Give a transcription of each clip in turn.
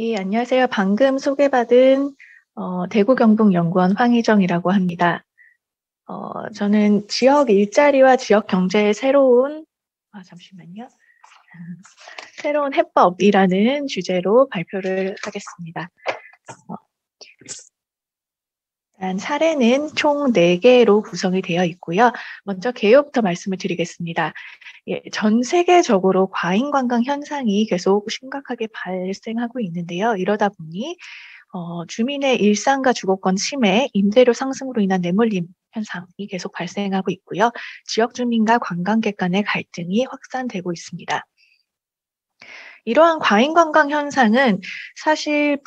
예, 안녕하세요. 방금 소개받은 대구 경북연구원 황희정이라고 합니다. 저는 지역 일자리와 지역 경제의 잠시만요. 새로운 해법이라는 주제로 발표를 하겠습니다. 사례는 총 4개로 구성이 되어 있고요. 먼저 개요부터 말씀을 드리겠습니다. 예, 전 세계적으로 과잉 관광 현상이 계속 심각하게 발생하고 있는데요. 이러다 보니 주민의 일상과 주거권 침해, 임대료 상승으로 인한 내몰림 현상이 계속 발생하고 있고요. 지역 주민과 관광객 간의 갈등이 확산되고 있습니다. 이러한 과잉 관광 현상은 사실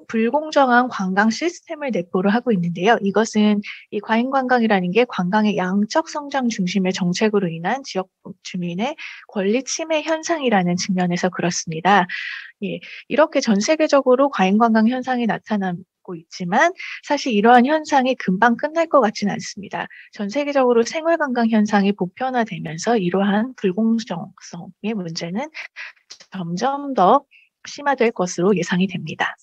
불공정한 관광 시스템을 내포를 하고 있는데요. 이것은 이 과잉 관광이라는 게 관광의 양적 성장 중심의 정책으로 인한 지역 주민의 권리 침해 현상이라는 측면에서 그렇습니다. 예, 이렇게 전 세계적으로 과잉 관광 현상이 나타나고 있지만 사실 이러한 현상이 금방 끝날 것 같지는 않습니다. 전 세계적으로 생활 관광 현상이 보편화되면서 이러한 불공정성의 문제는 점점 더 심화될 것으로 예상이 됩니다.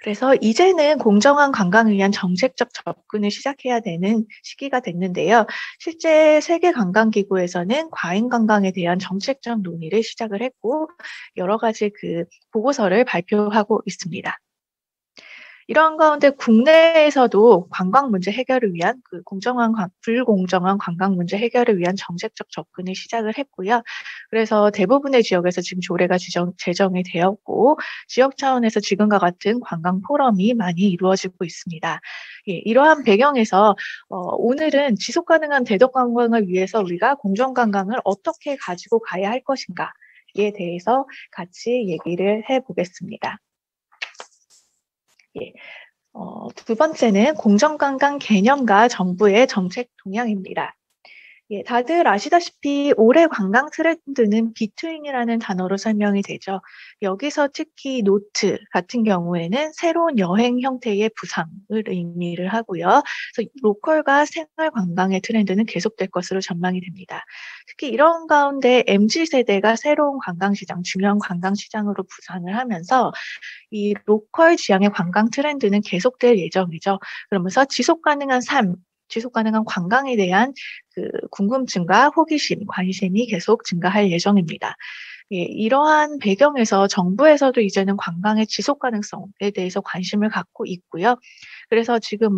그래서 이제는 공정한 관광을 위한 정책적 접근을 시작해야 되는 시기가 됐는데요. 실제 세계관광기구에서는 과잉 관광에 대한 정책적 논의를 시작을 했고 여러 가지 보고서를 발표하고 있습니다. 이런 가운데 국내에서도 관광 문제 해결을 위한 불공정한 관광 문제 해결을 위한 정책적 접근을 시작을 했고요. 그래서 대부분의 지역에서 지금 조례가 제정이 되었고 지역 차원에서 지금과 같은 관광 포럼이 많이 이루어지고 있습니다. 예, 이러한 배경에서 오늘은 지속 가능한 대덕 관광을 위해서 우리가 공정 관광을 어떻게 가지고 가야 할 것인가에 대해서 같이 얘기를 해보겠습니다. 예. 두 번째는 공정관광 개념과 정부의 정책 동향입니다. 예, 다들 아시다시피 올해 관광 트렌드는 비트윈이라는 단어로 설명이 되죠. 여기서 특히 노트 같은 경우에는 새로운 여행 형태의 부상을 의미를 하고요. 그래서 로컬과 생활 관광의 트렌드는 계속될 것으로 전망이 됩니다. 특히 이런 가운데 MZ세대가 새로운 관광시장, 중요한 관광시장으로 부상을 하면서 이 로컬 지향의 관광 트렌드는 계속될 예정이죠. 그러면서 지속 가능한 관광에 대한 궁금증과 호기심, 관심이 계속 증가할 예정입니다. 예, 이러한 배경에서 정부에서도 이제는 관광의 지속 가능성에 대해서 관심을 갖고 있고요. 그래서 지금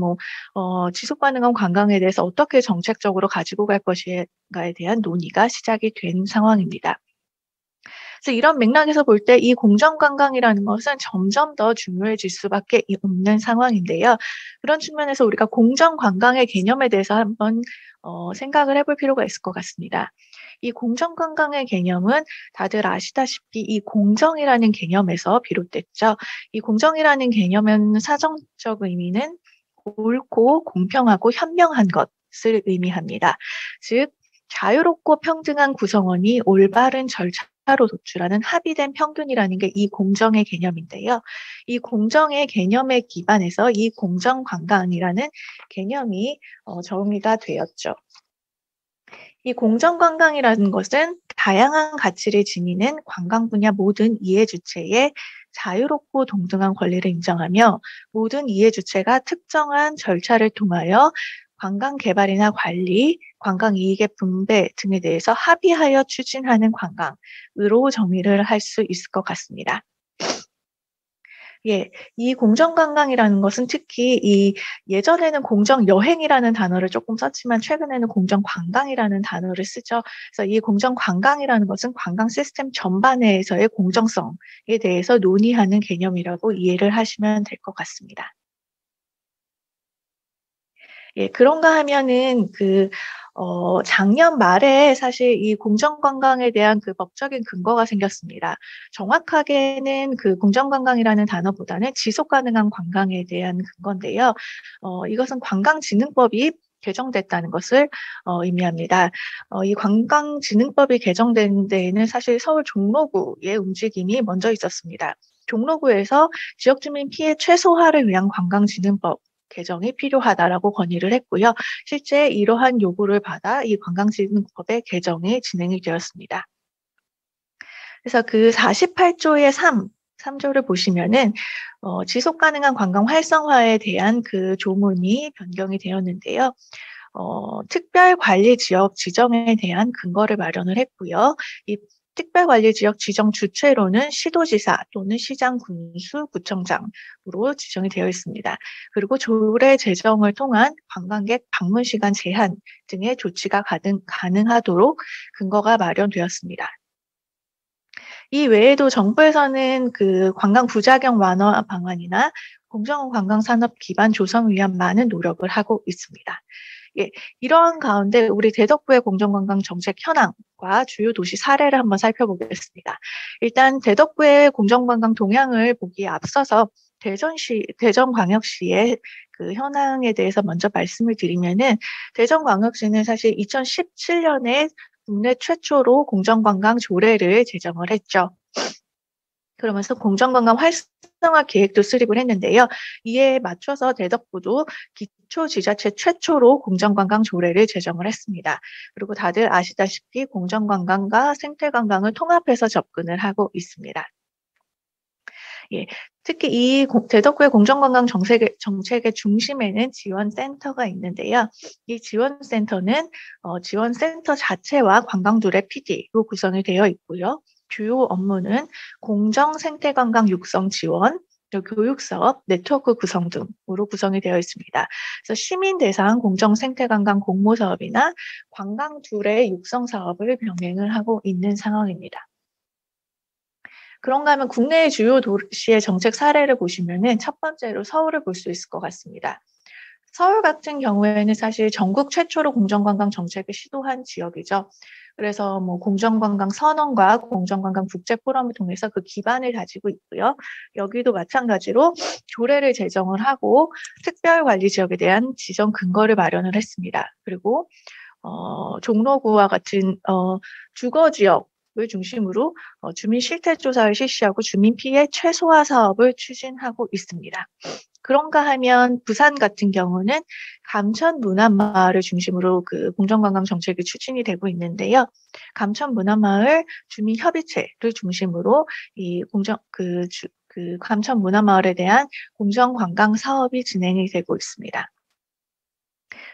지속 가능한 관광에 대해서 어떻게 정책적으로 가지고 갈 것인가에 대한 논의가 시작이 된 상황입니다. 그래서 이런 맥락에서 볼 때 이 공정관광이라는 것은 점점 더 중요해질 수밖에 없는 상황인데요. 그런 측면에서 우리가 공정관광의 개념에 대해서 한번 생각을 해볼 필요가 있을 것 같습니다. 이 공정관광의 개념은 다들 아시다시피 이 공정이라는 개념에서 비롯됐죠. 이 공정이라는 개념은 사정적 의미는 옳고 공평하고 현명한 것을 의미합니다. 즉 자유롭고 평등한 구성원이 올바른 절차로 도출하는 합의된 평균이라는 게 이 공정의 개념인데요. 이 공정의 개념에 기반해서 이 공정관광이라는 개념이 정의가 되었죠. 이 공정관광이라는 것은 다양한 가치를 지니는 관광 분야 모든 이해 주체의 자유롭고 동등한 권리를 인정하며 모든 이해 주체가 특정한 절차를 통하여 관광 개발이나 관리, 관광 이익의 분배 등에 대해서 합의하여 추진하는 관광으로 정의를 할 수 있을 것 같습니다. 예, 이 공정관광이라는 것은 특히 예전에는 공정여행이라는 단어를 조금 썼지만 최근에는 공정관광이라는 단어를 쓰죠. 그래서 이 공정관광이라는 것은 관광 시스템 전반에서의 공정성에 대해서 논의하는 개념이라고 이해를 하시면 될 것 같습니다. 예, 그런가 하면은 작년 말에 사실 이 공정관광에 대한 법적인 근거가 생겼습니다. 정확하게는 공정관광이라는 단어보다는 지속가능한 관광에 대한 근거인데요. 이것은 관광진흥법이 개정됐다는 것을 의미합니다. 이 관광진흥법이 개정된 데에는 사실 서울 종로구의 움직임이 먼저 있었습니다. 종로구에서 지역주민 피해 최소화를 위한 관광진흥법 개정이 필요하다라고 건의를 했고요. 실제 이러한 요구를 받아 이 관광진흥법의 개정이 진행이 되었습니다. 그래서 48조의 3 3조를 보시면은 지속 가능한 관광 활성화에 대한 그 조문이 변경이 되었는데요. 특별관리지역 지정에 대한 근거를 마련을 했고요. 이 특별관리지역 지정 주체로는 시도지사 또는 시장, 군수, 구청장으로 지정이 되어 있습니다. 그리고 조례 제정을 통한 관광객 방문 시간 제한 등의 조치가 가능하도록 근거가 마련되었습니다. 이 외에도 정부에서는 그 관광 부작용 완화 방안이나 공정 관광 산업 기반 조성을 위한 많은 노력을 하고 있습니다. 예, 이런 가운데 우리 대덕구의 공정관광 정책 현황과 주요 도시 사례를 한번 살펴보겠습니다. 일단 대덕구의 공정관광 동향을 보기에 앞서서 대전광역시의 그 현황에 대해서 먼저 말씀을 드리면은, 대전광역시는 사실 2017년에 국내 최초로 공정관광 조례를 제정을 했죠. 그러면서 공정관광 활성화 계획도 수립을 했는데요. 이에 맞춰서 대덕구도 기초지자체 최초로 공정관광 조례를 제정을 했습니다. 그리고 다들 아시다시피 공정관광과 생태관광을 통합해서 접근을 하고 있습니다. 예, 특히 이 대덕구의 공정관광 정책의 중심에는 지원센터가 있는데요. 이 지원센터는 지원센터 자체와 관광둘의 PD로 구성이 되어 있고요. 주요 업무는 공정 생태관광 육성 지원, 교육사업, 네트워크 구성 등으로 구성이 되어 있습니다. 그래서 시민 대상 공정 생태관광 공모 사업이나 관광둘의 육성 사업을 병행을 하고 있는 상황입니다. 그런가 하면 국내의 주요 도시의 정책 사례를 보시면은 첫 번째로 서울을 볼 수 있을 것 같습니다. 서울 같은 경우에는 사실 전국 최초로 공정관광 정책을 시도한 지역이죠. 그래서 뭐 공정관광 선언과 공정관광 국제포럼을 통해서 그 기반을 다지고 있고요. 여기도 마찬가지로 조례를 제정을 하고 특별관리지역에 대한 지정 근거를 마련을 했습니다. 그리고 종로구와 같은 주거지역 을 중심으로 주민 실태 조사를 실시하고 주민 피해 최소화 사업을 추진하고 있습니다. 그런가 하면 부산 같은 경우는 감천 문화마을을 중심으로 그 공정관광 정책이 추진이 되고 있는데요. 감천 문화마을 주민 협의체를 중심으로 이 감천 문화마을에 대한 공정관광 사업이 진행이 되고 있습니다.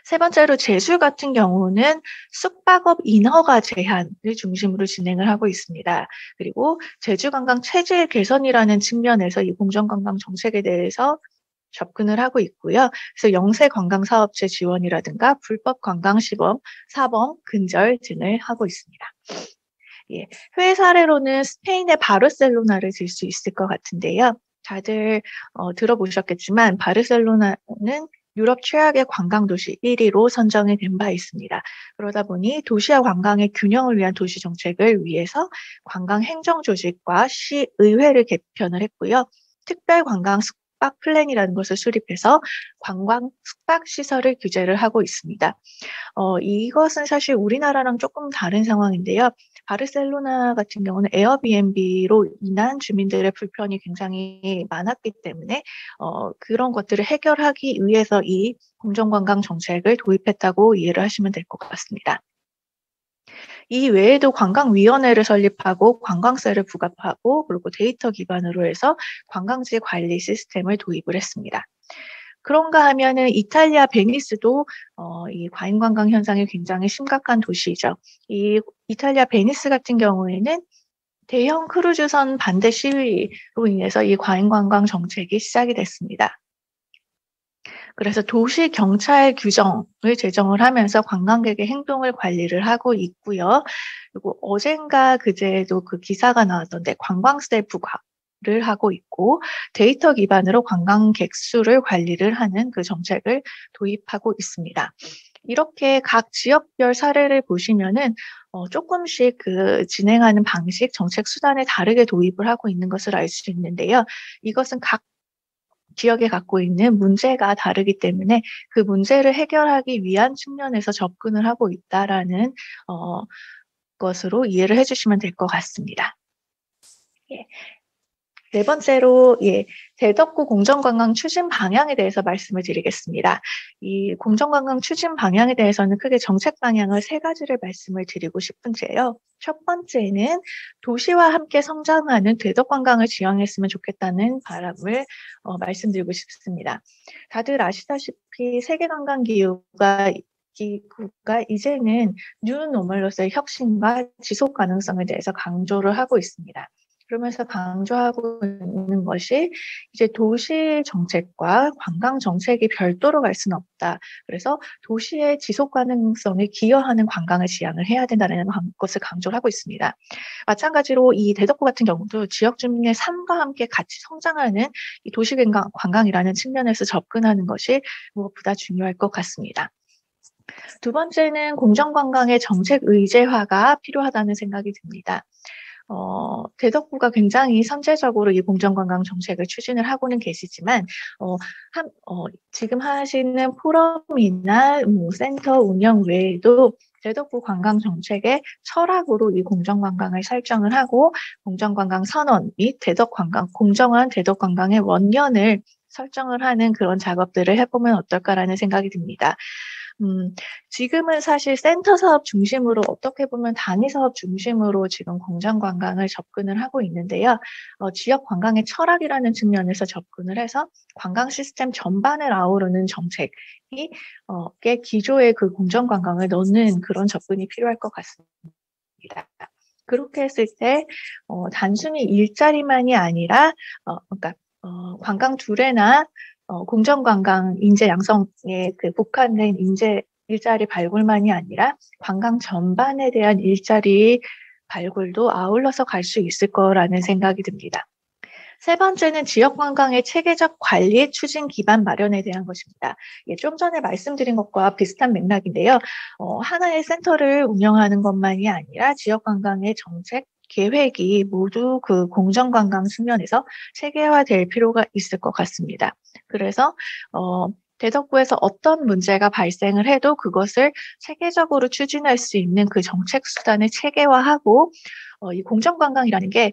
세 번째로 제주 같은 경우는 숙박업 인허가 제한을 중심으로 진행을 하고 있습니다. 그리고 제주 관광 체질 개선이라는 측면에서 이 공정관광 정책에 대해서 접근을 하고 있고요. 그래서 영세 관광 사업체 지원이라든가 불법 관광 시범, 사범, 근절 등을 하고 있습니다. 예, 해외 사례로는 스페인의 바르셀로나를 들 수 있을 것 같은데요. 다들 들어보셨겠지만 바르셀로나는 유럽 최악의 관광도시 1위로 선정이 된 바 있습니다. 그러다 보니 도시와 관광의 균형을 위한 도시 정책을 위해서 관광행정조직과 시의회를 개편을 했고요. 특별관광 숙박 플랜이라는 것을 수립해서 관광 숙박 시설을 규제를 하고 있습니다. 이것은 사실 우리나라랑 조금 다른 상황인데요. 바르셀로나 같은 경우는 에어비앤비로 인한 주민들의 불편이 굉장히 많았기 때문에 그런 것들을 해결하기 위해서 이 공정관광 정책을 도입했다고 이해를 하시면 될 것 같습니다. 이 외에도 관광위원회를 설립하고 관광세를 부과하고 그리고 데이터 기반으로 해서 관광지 관리 시스템을 도입을 했습니다. 그런가 하면은 이탈리아 베니스도 이 과잉 관광 현상이 굉장히 심각한 도시이죠. 이 이탈리아 베니스 같은 경우에는 대형 크루즈선 반대 시위로 인해서 이 과잉 관광 정책이 시작이 됐습니다. 그래서 도시 경찰 규정을 제정을 하면서 관광객의 행동을 관리를 하고 있고요. 그리고 어젠가 그제도 그 기사가 나왔던데 관광세 부과를 하고 있고 데이터 기반으로 관광객 수를 관리를 하는 그 정책을 도입하고 있습니다. 이렇게 각 지역별 사례를 보시면은 조금씩 그 진행하는 방식, 정책 수단을 다르게 도입을 하고 있는 것을 알 수 있는데요. 이것은 각 지역에 갖고 있는 문제가 다르기 때문에 그 문제를 해결하기 위한 측면에서 접근을 하고 있다라는 것으로 이해를 해주시면 될 것 같습니다. 예. 네 번째로 대덕구 공정관광 추진 방향에 대해서 말씀을 드리겠습니다. 이 공정관광 추진 방향에 대해서는 크게 정책 방향을 세 가지를 말씀을 드리고 싶은데요. 첫 번째는 도시와 함께 성장하는 대덕관광을 지향했으면 좋겠다는 바람을 말씀드리고 싶습니다. 다들 아시다시피 세계관광기구가 이제는 뉴노멀로서의 혁신과 지속 가능성에 대해서 강조를 하고 있습니다. 그러면서 강조하고 있는 것이 이제 도시 정책과 관광 정책이 별도로 갈 수는 없다. 그래서 도시의 지속 가능성에 기여하는 관광을 지향을 해야 된다는 것을 강조를 하고 있습니다. 마찬가지로 이 대덕구 같은 경우도 지역 주민의 삶과 함께 같이 성장하는 이 도시 관광이라는 측면에서 접근하는 것이 무엇보다 중요할 것 같습니다. 두 번째는 공정관광의 정책 의제화가 필요하다는 생각이 듭니다. 대덕구가 굉장히 선제적으로 이 공정관광 정책을 추진을 하고는 계시지만, 지금 하시는 포럼이나 센터 운영 외에도 대덕구 관광 정책의 철학으로 이 공정관광을 설정을 하고, 공정관광 선언 및 공정한 대덕관광의 원년을 설정을 하는 그런 작업들을 해보면 어떨까라는 생각이 듭니다. 지금은 사실 센터 사업 중심으로 어떻게 보면 단위 사업 중심으로 지금 공정관광을 접근을 하고 있는데요. 지역 관광의 철학이라는 측면에서 접근을 해서 관광 시스템 전반을 아우르는 정책이 기조에 그 공정관광을 넣는 그런 접근이 필요할 것 같습니다. 그렇게 했을 때 단순히 일자리만이 아니라 그러니까 관광 두례나 공정관광 인재 양성에 국한된 일자리 발굴만이 아니라 관광 전반에 대한 일자리 발굴도 아울러서 갈 수 있을 거라는 생각이 듭니다. 세 번째는 지역관광의 체계적 관리 추진 기반 마련에 대한 것입니다. 좀 전에 말씀드린 것과 비슷한 맥락인데요. 하나의 센터를 운영하는 것만이 아니라 지역관광의 정책, 계획이 모두 그 공정관광 측면에서 체계화될 필요가 있을 것 같습니다. 그래서 대덕구에서 어떤 문제가 발생을 해도 그것을 체계적으로 추진할 수 있는 그 정책 수단을 체계화하고 이 공정관광이라는 게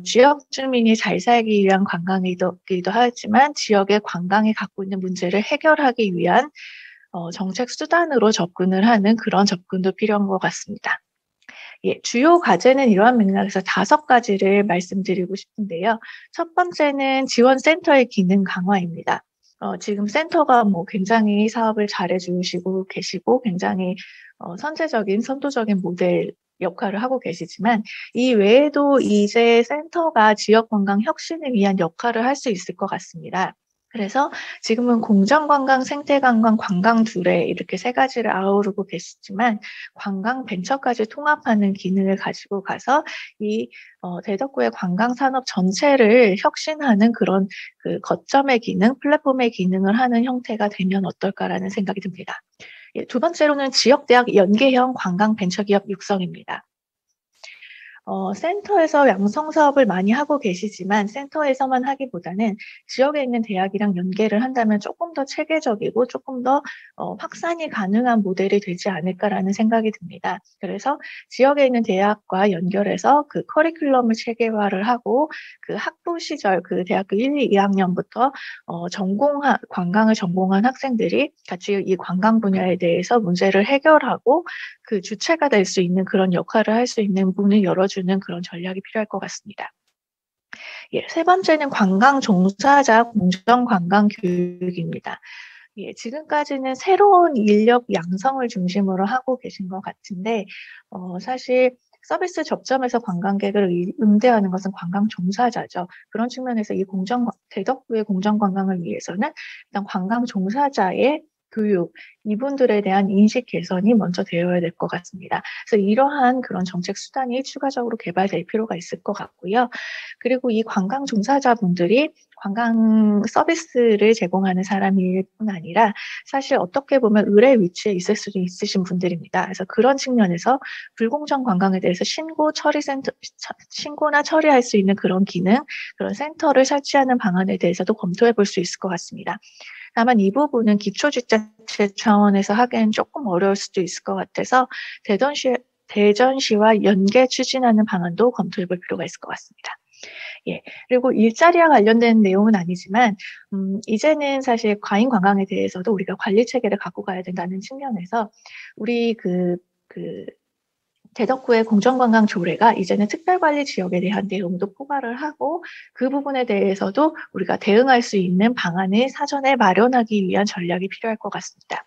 지역 주민이 잘 살기 위한 관광이기도 하지만 지역의 관광이 갖고 있는 문제를 해결하기 위한 정책 수단으로 접근을 하는 그런 접근도 필요한 것 같습니다. 주요 과제는 이러한 맥락에서 5가지를 말씀드리고 싶은데요. 첫 번째는 지원센터의 기능 강화입니다. 지금 센터가 굉장히 사업을 잘해주시고 계시고 굉장히 선제적인 선도적인 모델 역할을 하고 계시지만 이 외에도 이제 센터가 지역 관광 혁신을 위한 역할을 할 수 있을 것 같습니다. 그래서 지금은 공정관광, 생태관광, 관광 두례 이렇게 3가지를 아우르고 계시지만 관광 벤처까지 통합하는 기능을 가지고 가서 이 대덕구의 관광 산업 전체를 혁신하는 그런 그 거점의 기능, 플랫폼의 기능을 하는 형태가 되면 어떨까라는 생각이 듭니다. 두 번째로는 지역대학 연계형 관광 벤처기업 육성입니다. 센터에서 양성 사업을 많이 하고 계시지만 센터에서만 하기보다는 지역에 있는 대학이랑 연계를 한다면 조금 더 체계적이고 조금 더 확산이 가능한 모델이 되지 않을까라는 생각이 듭니다. 그래서 지역에 있는 대학과 연결해서 그 커리큘럼을 체계화를 하고 그 학부 시절 그 대학교 1, 2학년부터 관광을 전공한 학생들이 같이 이 관광 분야에 대해서 문제를 해결하고 그 주체가 될 수 있는 그런 역할을 할 수 있는 문을 열어주는 그런 전략이 필요할 것 같습니다. 세 번째는 관광 종사자 공정 관광 교육입니다. 지금까지는 새로운 인력 양성을 중심으로 하고 계신 것 같은데 사실 서비스 접점에서 관광객을 응대하는 것은 관광 종사자죠. 그런 측면에서 이 대덕구의 공정관광을 위해서는 일단 관광 종사자의 교육, 이분들에 대한 인식 개선이 먼저 되어야 될 것 같습니다. 그래서 이러한 그런 정책 수단이 추가적으로 개발될 필요가 있을 것 같고요. 그리고 이 관광 종사자분들이 관광 서비스를 제공하는 사람일 뿐 아니라 사실 어떻게 보면 의뢰 위치에 있을 수도 있으신 분들입니다. 그래서 그런 측면에서 불공정 관광에 대해서 신고나 처리할 수 있는 그런 기능, 그런 센터를 설치하는 방안에 대해서도 검토해 볼 수 있을 것 같습니다. 다만 이 부분은 기초지자체 차원에서 하기엔 조금 어려울 수도 있을 것 같아서 대전시와 연계 추진하는 방안도 검토해 볼 필요가 있을 것 같습니다. 예. 그리고 일자리와 관련된 내용은 아니지만 이제는 사실 과잉 관광에 대해서도 우리가 관리 체계를 갖고 가야 된다는 측면에서 우리 그 대덕구의 공정관광 조례가 이제는 특별관리 지역에 대한 내용도 포괄을 하고 그 부분에 대해서도 우리가 대응할 수 있는 방안을 사전에 마련하기 위한 전략이 필요할 것 같습니다.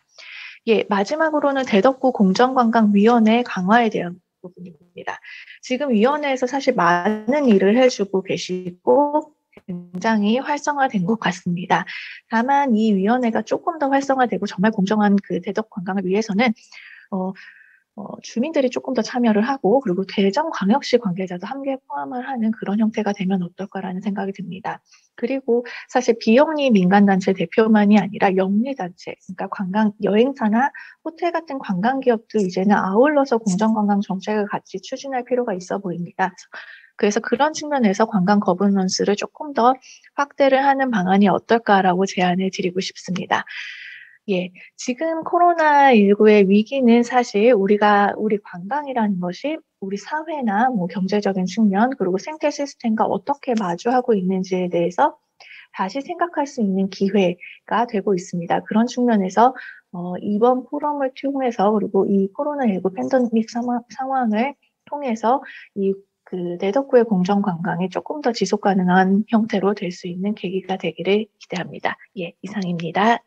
예, 마지막으로는 대덕구 공정관광위원회 강화에 대한 부분입니다. 지금 위원회에서 사실 많은 일을 해주고 계시고 굉장히 활성화된 것 같습니다. 다만 이 위원회가 조금 더 활성화되고 정말 공정한 그 대덕 관광을 위해서는 주민들이 조금 더 참여를 하고 그리고 대전광역시 관계자도 함께 포함을 하는 그런 형태가 되면 어떨까라는 생각이 듭니다. 그리고 사실 비영리 민간단체 대표만이 아니라 영리단체, 그러니까 관광, 여행사나 호텔 같은 관광기업도 이제는 아울러서 공정관광 정책을 같이 추진할 필요가 있어 보입니다. 그래서 그런 측면에서 관광 거버넌스를 조금 더 확대를 하는 방안이 어떨까라고 제안을 드리고 싶습니다. 예. 지금 코로나19의 위기는 사실 우리 관광이라는 것이 우리 사회나 뭐 경제적인 측면 그리고 생태 시스템과 어떻게 마주하고 있는지에 대해서 다시 생각할 수 있는 기회가 되고 있습니다. 그런 측면에서 이번 포럼을 통해서 그리고 이 코로나19 팬데믹 상황을 통해서 내덕구의 공정 관광이 조금 더 지속 가능한 형태로 될 수 있는 계기가 되기를 기대합니다. 예, 이상입니다.